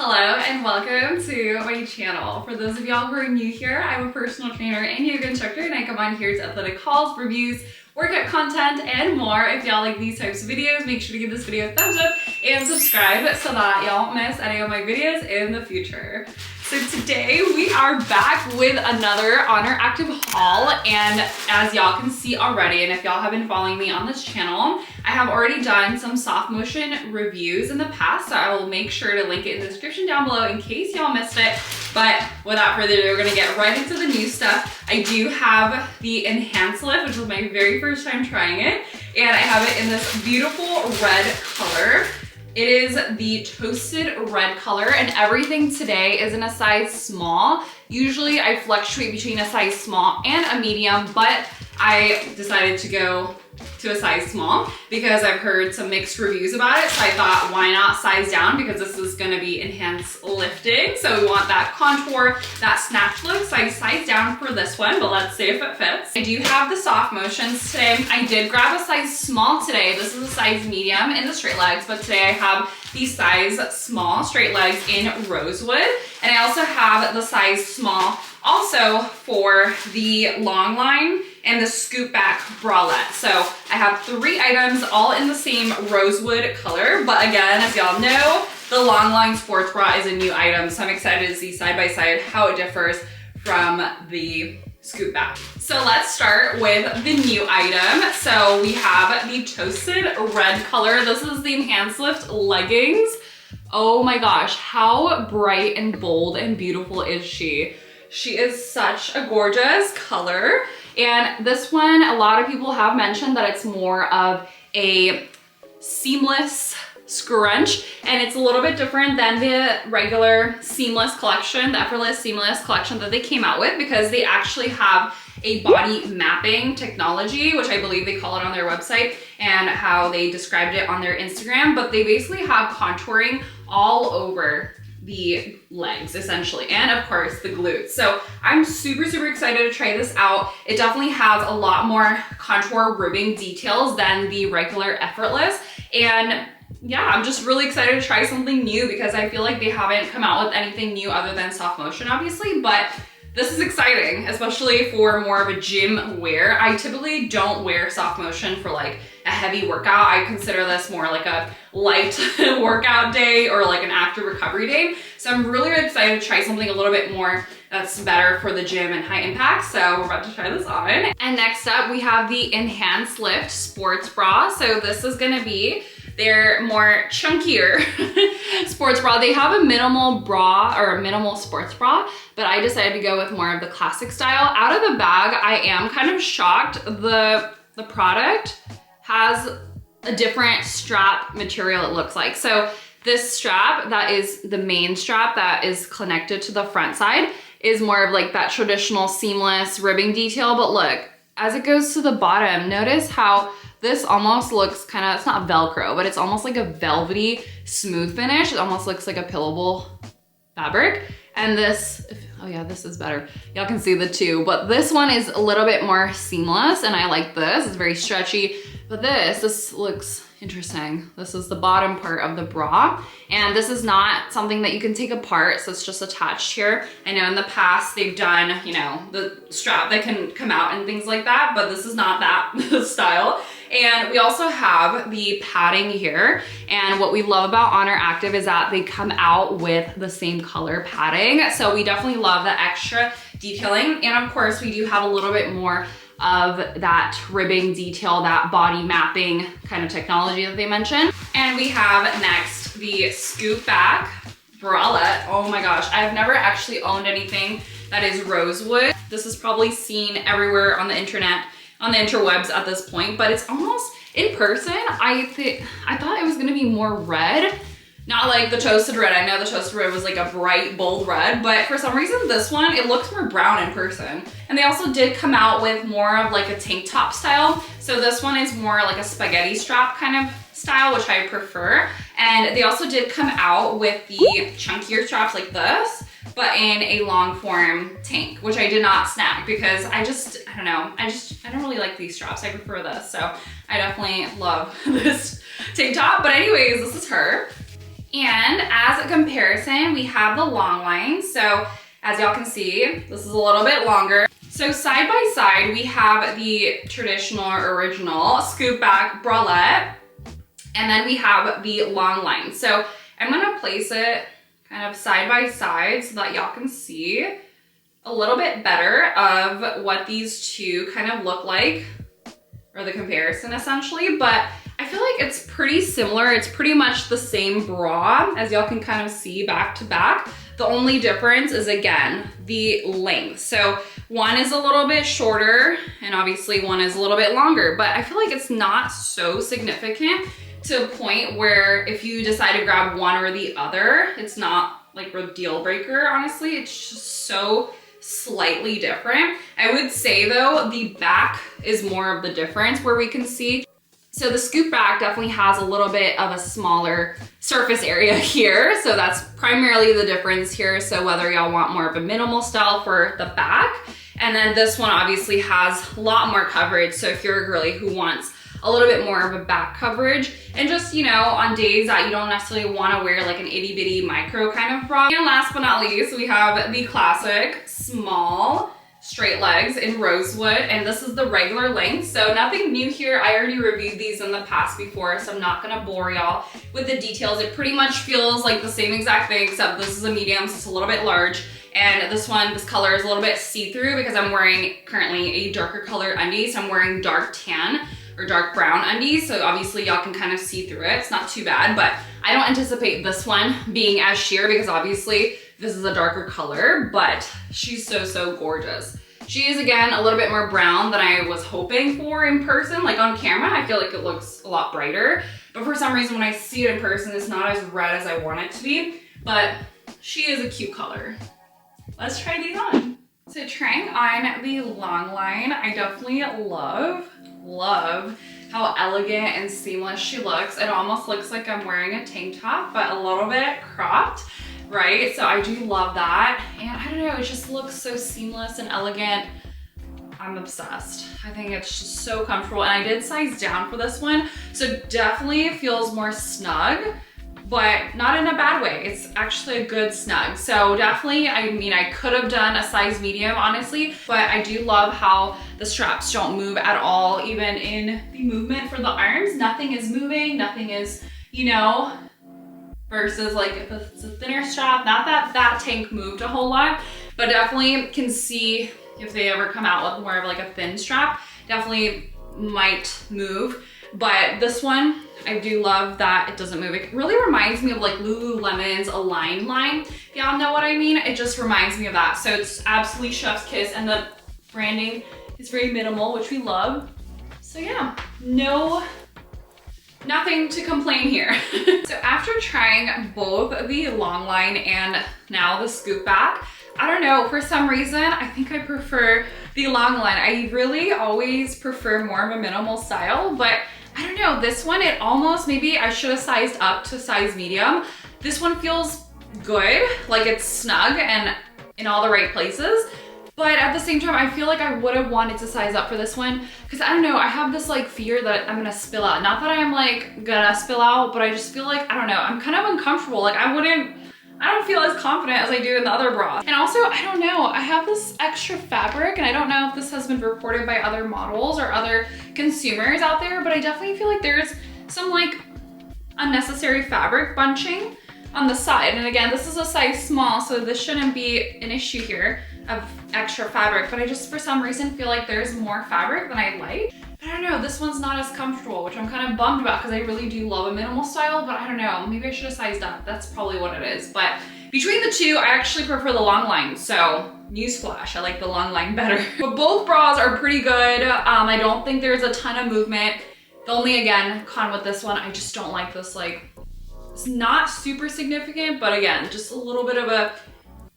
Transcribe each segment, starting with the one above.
Hello and welcome to my channel. For those of y'all who are new here, I'm a personal trainer and yoga instructor, and I come on here to athletic hauls, reviews, workout content, and more. If y'all like these types of videos, make sure to give this video a thumbs up and subscribe so that y'all won't miss any of my videos in the future. So today we are back with another Honor Active haul, and as y'all can see already, and if y'all have been following me on this channel, I have already done some soft motion reviews in the past, so I will make sure to link it in the description down below in case y'all missed it. But without further ado, we're gonna get right into the new stuff. I do have the Enhanced Lift, which was my very first time trying it, and I have it in this beautiful red color. It is the toasted red color, and everything today is in a size small. Usually I fluctuate between a size small and a medium, but I decided to go to a size small because I've heard some mixed reviews about it. So I thought, why not size down, because this is gonna be enhanced lifting. So we want that contour, that snatch look. So I sized down for this one, but let's see if it fits. I do have the soft motions today. I did grab a size small today. This is a size medium in the straight legs, but today I have the size small straight legs in Rosewood. And I also have the size small also for the Longline and the scoop back bralette. So I have 3 items all in the same Rosewood color, but again, as y'all know, the Longline sports bra is a new item, so I'm excited to see side by side how it differs from the scoop back. So let's start with the new item. So we have the toasted red color. This is the Enhanced Lift leggings. Oh my gosh, how bright and bold and beautiful is she? She is such a gorgeous color. And this one, a lot of people have mentioned that it's more of a seamless scrunch, and it's a little bit different than the regular seamless collection, the effortless seamless collection that they came out with, because they actually have a body mapping technology, which I believe they call it on their website, and how they described it on their Instagram. But they basically have contouring all over the legs essentially, and of course the glutes. So I'm super excited to try this out. It definitely has a lot more contour ribbing details than the regular effortless, and yeah, I'm just really excited to try something new because I feel like they haven't come out with anything new other than soft motion, obviously, but this is exciting, especially for more of a gym wear. I typically don't wear soft motion for like a heavy workout. I consider this more like a light workout day or like an active recovery day. So I'm really excited to try something a little bit more that's better for the gym and high impact. So we're about to try this on. And next up, we have the Enhanced Lift sports bra. So this is gonna be their more chunkier sports bra. They have a minimal bra or a minimal sports bra, but I decided to go with more of the classic style. Out of the bag, I am kind of shocked. The product has a different strap material, it looks like. So this strap, that is the main strap that is connected to the front side, is more of like that traditional seamless ribbing detail. But look, as it goes to the bottom, notice how this almost looks kind of, it's not Velcro, but it's almost like a velvety, smooth finish. It almost looks like a pillable fabric. And this, oh yeah, this is better. Y'all can see the two, but this one is a little bit more seamless, and I like this. It's very stretchy, but this looks interesting. This is the bottom part of the bra, and this is not something that you can take apart, so it's just attached here. I know in the past they've done, you know, the strap that can come out and things like that, but this is not that style. And we also have the padding here. And what we love about Honor Active is that they come out with the same color padding. So we definitely love the extra detailing. And of course, we do have a little bit more of that ribbing detail, that body mapping kind of technology that they mentioned. And we have next the scoop back bralette. Oh my gosh, I've never actually owned anything that is Rosewood. This is probably seen everywhere on the internet, on the interwebs at this point, but it's almost, in person, I thought it was gonna be more red. Not like the toasted red. I know the toasted red was like a bright, bold red, but for some reason this one, it looks more brown in person. And they also did come out with more of like a tank top style. So this one is more like a spaghetti strap kind of style, which I prefer. And they also did come out with the chunkier straps like this, but in a long form tank, which I did not snag because I don't know, I don't really like these straps. I prefer this. So I definitely love this tank top. But anyways, this is her. And as a comparison, we have the Longline. So as y'all can see, this is a little bit longer. So side by side, we have the traditional or original scoop back bralette, and then we have the Longline. So I'm gonna place it kind of side by side so that y'all can see a little bit better of what these two kind of look like, or the comparison essentially. But I feel like it's pretty similar. It's pretty much the same bra, as y'all can kind of see back to back. The only difference is, again, the length. So one is a little bit shorter and obviously one is a little bit longer, but I feel like it's not so significant to a point where if you decide to grab one or the other, it's not like a deal breaker, honestly. It's just so slightly different. I would say though, the back is more of the difference where we can see. So the scoop back definitely has a little bit of a smaller surface area here. So that's primarily the difference here. So whether y'all want more of a minimal style for the back, and then this one obviously has a lot more coverage. So if you're a girly who wants a little bit more of a back coverage, and just, you know, on days that you don't necessarily want to wear like an itty bitty micro kind of bra. And last but not least, we have the classic small straight legs in Rosewood, and this is the regular length. So nothing new here. I already reviewed these in the past before, so I'm not gonna bore y'all with the details. It pretty much feels like the same exact thing, except this is a medium, so it's a little bit large. And this one, this color is a little bit see-through because I'm wearing currently a darker color undie. So I'm wearing dark tan or dark brown undies. So obviously y'all can kind of see through it. It's not too bad, but I don't anticipate this one being as sheer because obviously this is a darker color, but she's so, so gorgeous. She is, again, a little bit more brown than I was hoping for in person. Like on camera, I feel like it looks a lot brighter, but for some reason when I see it in person, it's not as red as I want it to be, but she is a cute color. Let's try these on. So trying on the Longline, I definitely love how elegant and seamless she looks. It almost looks like I'm wearing a tank top, but a little bit cropped, right? So I do love that. And I don't know, it just looks so seamless and elegant. I'm obsessed. I think it's just so comfortable. And I did size down for this one, so definitely feels more snug, but not in a bad way. It's actually a good snug. So definitely, I mean, I could have done a size medium, honestly, but I do love how the straps don't move at all, even in the movement for the arms. Nothing is moving, nothing is, you know, versus like if it's a thinner strap, not that that tank moved a whole lot, but definitely can see if they ever come out with more of like a thin strap, definitely might move. But this one, I do love that it doesn't move. It really reminds me of like Lululemon's Align line. If y'all know what I mean, it just reminds me of that. So it's absolutely chef's kiss, and the branding is very minimal, which we love. So yeah, nothing to complain here. So after trying both the Longline and now the scoop back, I don't know, for some reason, I think I prefer the Longline. I really always prefer more of a minimal style, but I don't know, this one, it almost, maybe I should have sized up to size medium. This one feels good, like it's snug and in all the right places. But at the same time, I feel like I would have wanted to size up for this one because I don't know, I have this like fear that I'm gonna spill out. Not that I'm like gonna spill out, but I just feel like, I don't know, I'm kind of uncomfortable. Like I don't feel as confident as I do in the other bra. And also, I don't know, I have this extra fabric, and I don't know if this has been reported by other models or other consumers out there, but I definitely feel like there's some like unnecessary fabric bunching on the side. And again, this is a size small, so this shouldn't be an issue here of extra fabric, but I just for some reason feel like there's more fabric than I like. But I don't know, this one's not as comfortable, which I'm kind of bummed about because I really do love a minimal style, but I don't know, maybe I should have sized up. That's probably what it is. But between the two, I actually prefer the Longline. So newsflash, I like the Longline better. But both bras are pretty good. I don't think there's a ton of movement. The only, again, con with this one, I just don't like this, like, it's not super significant, but again, just a little bit of a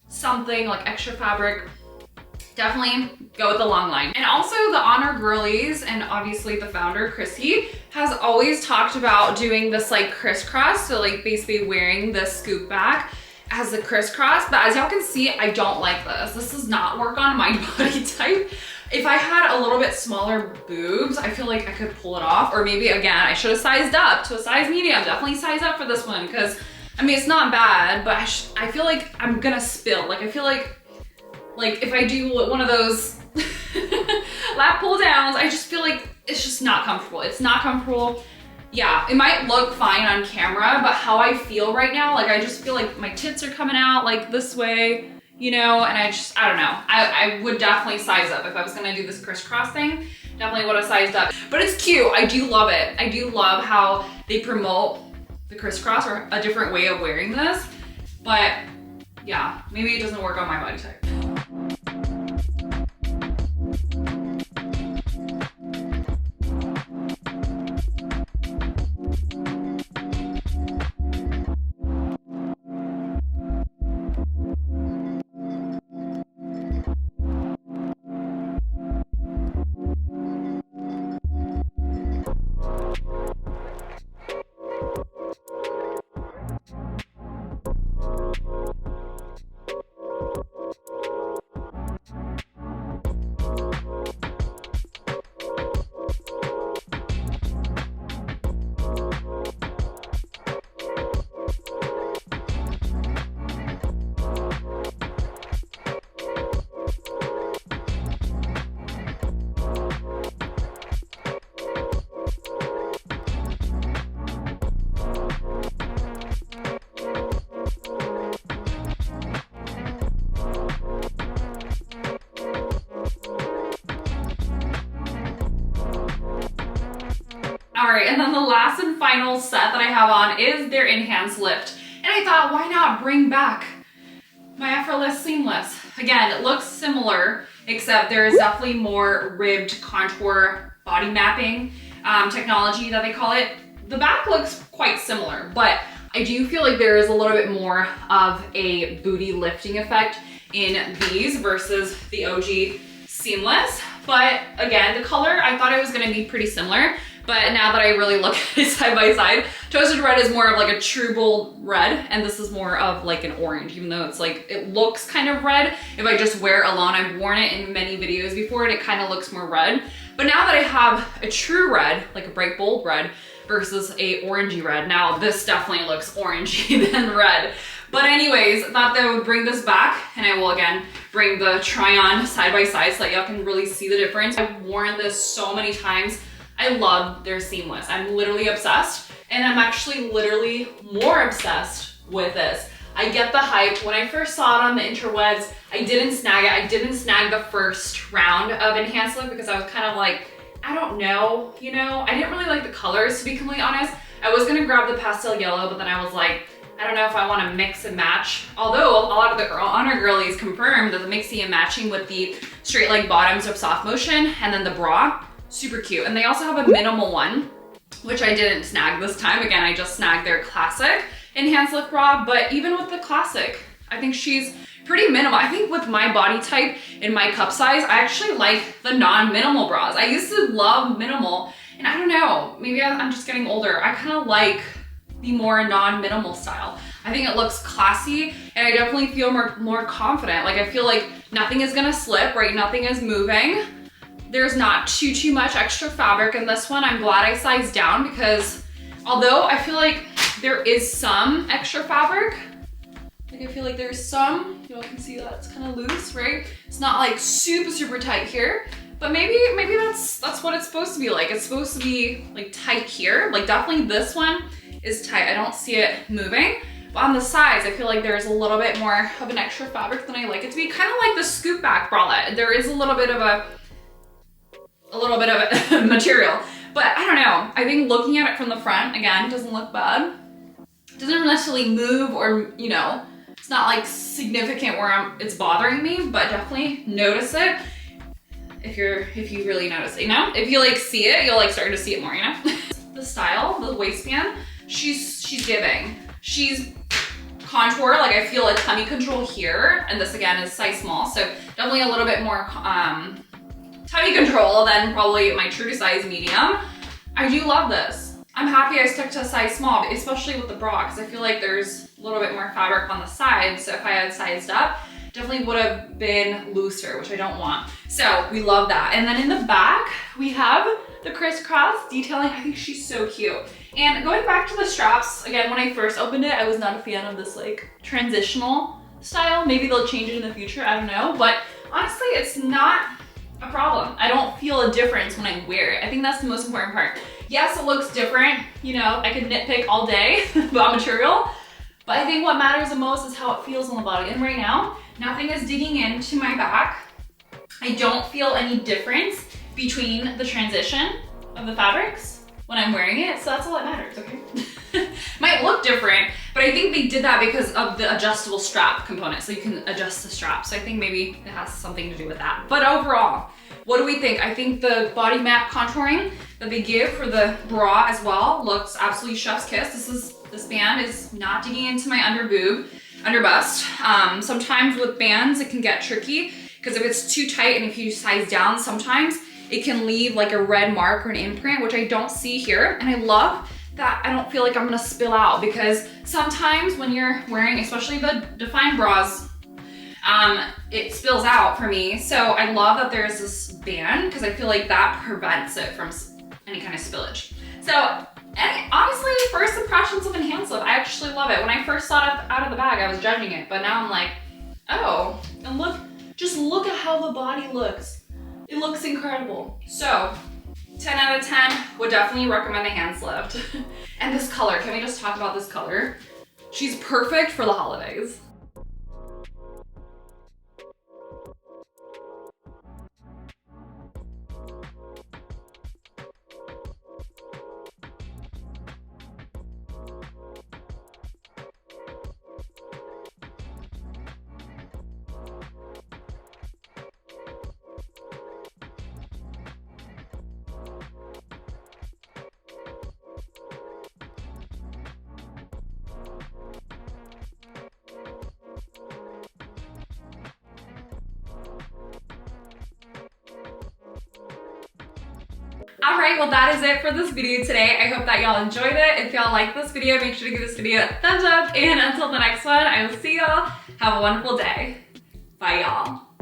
something like extra fabric. Definitely go with the Longline. And also the Oner girlies, and obviously the founder, Chrissy, has always talked about doing this like crisscross. So like basically wearing the scoop back as the crisscross. But as y'all can see, I don't like this. This does not work on my body type. If I had a little bit smaller boobs, I feel like I could pull it off. Or maybe again, I should have sized up to a size medium. Definitely size up for this one because I mean, it's not bad, but I feel like I'm gonna spill. Like, I feel like if I do one of those lap pull downs, I just feel like it's just not comfortable. It's not comfortable. Yeah, it might look fine on camera, but how I feel right now, like I just feel like my tits are coming out like this way, you know, and I don't know. I would definitely size up if I was gonna do this crisscross thing. Definitely would have sized up, but it's cute. I do love it. I do love how they promote the crisscross or a different way of wearing this, but yeah, maybe it doesn't work on my body type. All right, and then the last and final set that I have on is their enhanced lift. And I thought, why not bring back my effortless seamless? Again, it looks similar, except there is definitely more ribbed contour body mapping technology that they call it. The back looks quite similar, but I do feel like there is a little bit more of a booty lifting effect in these versus the OG seamless. But again, the color, I thought it was gonna be pretty similar. But now that I really look at it side by side, Toasted Red is more of like a true bold red, and this is more of like an orange, even though it's like, it looks kind of red. If I just wear it alone, I've worn it in many videos before and it kind of looks more red. But now that I have a true red, like a bright bold red versus a orangey red, now this definitely looks orangey than red. But anyways, I thought that I would bring this back, and I will again bring the try on side by side so that y'all can really see the difference. I've worn this so many times. I love their seamless. I'm literally obsessed, and I'm actually literally more obsessed with this. I get the hype. When I first saw it on the interwebs, I didn't snag it. I didn't snag the first round of enhanced look because I was kind of like, I don't know, you know? I didn't really like the colors, to be completely honest. I was gonna grab the pastel yellow, but then I was like, I don't know if I want to mix and match. Although a lot of the Oner girlies confirmed that the mixing and matching with the straight leg bottoms of Soft Motion and then the bra, super cute. And they also have a minimal one, which I didn't snag this time. Again, I just snagged their classic enhanced lift bra, but even with the classic, I think she's pretty minimal. I think with my body type and my cup size, I actually like the non-minimal bras. I used to love minimal, and I don't know, maybe I'm just getting older. I kind of like the more non-minimal style. I think it looks classy, and I definitely feel more confident. Like I feel like nothing is gonna slip, right? Nothing is moving. There's not too much extra fabric in this one. I'm glad I sized down because although I feel like there is some extra fabric, like I feel like there's some, you all can see that it's kind of loose, right? It's not like super tight here, but maybe that's what it's supposed to be like. It's supposed to be like tight here. Like definitely this one is tight. I don't see it moving. But on the sides, I feel like there's a little bit more of an extra fabric than I like it to be. Kind of like the scoop back bralette. There is a little bit of a material, but I don't know. I think looking at it from the front, again, doesn't look bad. It doesn't necessarily move or, you know, it's not like significant where it's bothering me, but definitely notice it if you really notice it, you know? If you like see it, you'll like start to see it more, you know? The style, the waistband, she's giving. She's contour, like I feel a tummy control here, and this again is size small, so definitely a little bit more tummy control than probably my true size medium. I do love this. I'm happy I stuck to a size small, especially with the bra, because I feel like there's a little bit more fabric on the side, so if I had sized up, definitely would have been looser, which I don't want. So we love that. And then in the back, we have the crisscross detailing. I think she's so cute. And going back to the straps, again, when I first opened it, I was not a fan of this like transitional style. Maybe they'll change it in the future, I don't know. But honestly, it's not a problem. I don't feel a difference when I wear it. I think that's the most important part. Yes, it looks different. You know, I could nitpick all day about material, but I think what matters the most is how it feels on the body. And right now, nothing is digging into my back. I don't feel any difference between the transition of the fabrics when I'm wearing it, so that's all that matters, okay? Might look different, but I think they did that because of the adjustable strap component, so you can adjust the strap. So I think maybe it has something to do with that. But overall, what do we think? I think the body map contouring that they give for the bra as well looks absolutely chef's kiss. This band is not digging into my under boob, under bust. Sometimes with bands, it can get tricky because if it's too tight and if you size down, sometimes it can leave like a red mark or an imprint, which I don't see here. And I love that I don't feel like I'm gonna spill out, because sometimes when you're wearing, especially the defined bras, it spills out for me. So I love that there's this band because I feel like that prevents it from any kind of spillage. So honestly, first impressions of Enhanced Lip, I actually love it. When I first saw it out of the bag, I was judging it, but now I'm like, oh, and look, just look at how the body looks. It looks incredible. So 10 out of 10, would definitely recommend Enhanced Lip. And this color, can we just talk about this color? She's perfect for the holidays. All right, well that is it for this video today. I hope that y'all enjoyed it. If y'all like this video, make sure to give this video a thumbs up. And until the next one, I will see y'all. Have a wonderful day. Bye y'all.